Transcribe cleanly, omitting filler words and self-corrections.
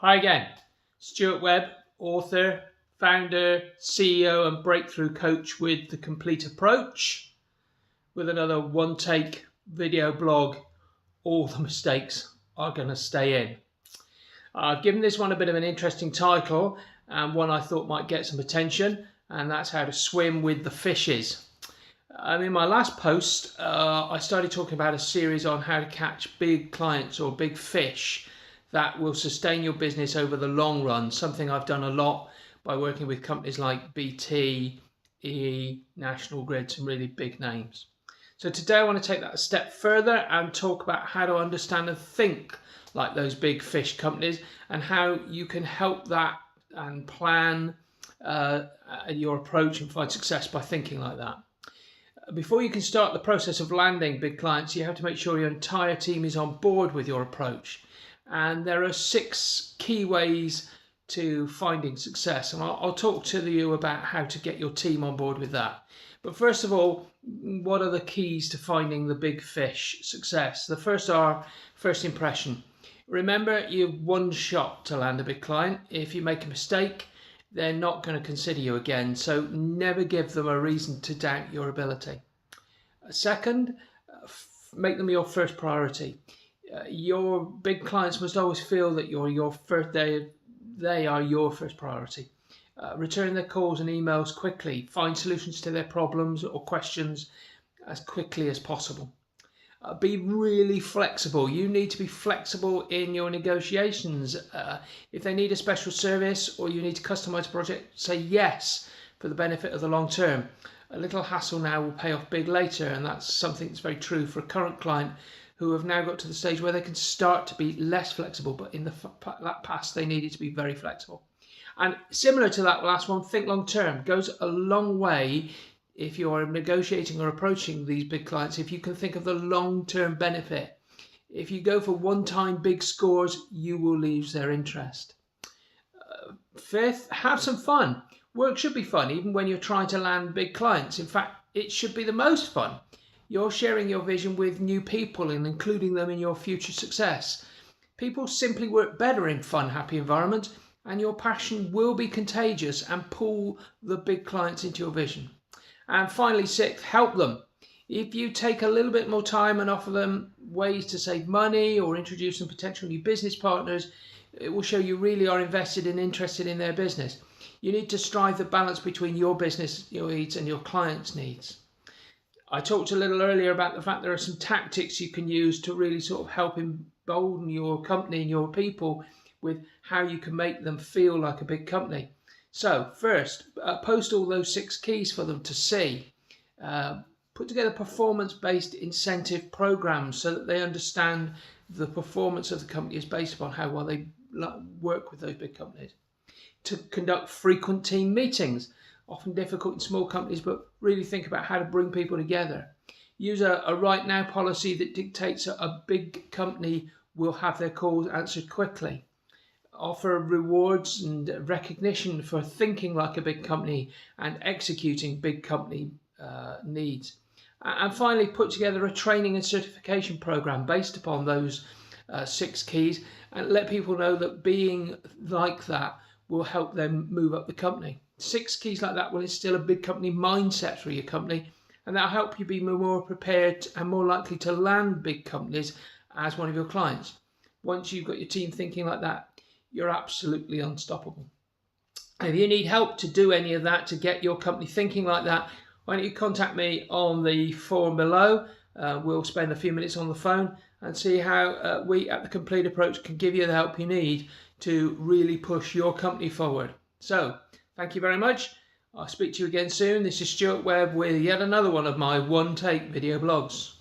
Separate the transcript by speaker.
Speaker 1: Hi again, Stuart Webb, author, founder, CEO and breakthrough coach with The Complete Approach, with another one-take video blog, All the Mistakes Are Going to Stay In. I've given this one a bit of an interesting title and one I thought might get some attention, and that's how to swim with the fishes. In my last post, I started talking about a series on how to catch big clients or big fish that will sustain your business over the long run, something I've done a lot by working with companies like BT, EE, National Grid, some really big names. So today I want to take that a step further and talk about how to understand and think like those big fish companies and how you can help that and plan your approach and find success by thinking like that. Before you can start the process of landing big clients, you have to make sure your entire team is on board with your approach. And there are 6 key ways to finding success, and I'll talk to you about how to get your team on board with that. But first of all, what are the keys to finding the big fish success? The first are first impression. Remember, you've one shot to land a big client. If you make a mistake, they're not going to consider you again, so never give them a reason to doubt your ability. Second, make them your first priority. Your big clients must always feel that they are your first priority. Return their calls and emails quickly. Find solutions to their problems or questions as quickly as possible. Be really flexible. You need to be flexible in your negotiations. If they need a special service or you need to customize a project, say yes for the benefit of the long term. A little hassle now will pay off big later, and that's something that's very true for a current client who have now got to the stage where they can start to be less flexible, but in that past they needed to be very flexible. And similar to that last one, think long term. Goes a long way if you're negotiating or approaching these big clients, if you can think of the long term benefit. If you go for one-time big scores, you will lose their interest. Fifth, have some fun. Work should be fun, even when you're trying to land big clients. In fact, it should be the most fun. You're sharing your vision with new people and including them in your future success. People simply work better in fun, happy environments, and your passion will be contagious and pull the big clients into your vision. And finally, sixth, help them. If you take a little bit more time and offer them ways to save money or introduce some potential new business partners, it will show you really are invested and interested in their business. You need to strive the balance between your business needs and your clients' needs. I talked a little earlier about the fact there are some tactics you can use to really sort of help embolden your company and your people with how you can make them feel like a big company. So first, post all those 6 keys for them to see. Put together performance-based incentive programs so that they understand the performance of the company is based upon how well they work with those big companies. To conduct frequent team meetings, often difficult in small companies, but really think about how to bring people together. Use a right now policy that dictates a big company will have their calls answered quickly. Offer rewards and recognition for thinking like a big company and executing big company needs. And finally, put together a training and certification program based upon those 6 keys and let people know that being like that will help them move up the company. 6 keys like that will instill a big company mindset for your company, and that'll help you be more prepared and more likely to land big companies as one of your clients. Once you've got your team thinking like that, you're absolutely unstoppable. And if you need help to do any of that, to get your company thinking like that, why don't you contact me on the form below. We'll spend a few minutes on the phone and see how we at The Complete Approach can give you the help you need to really push your company forward. So, thank you very much. I'll speak to you again soon. This is Stuart Webb with yet another one of my one-take video blogs.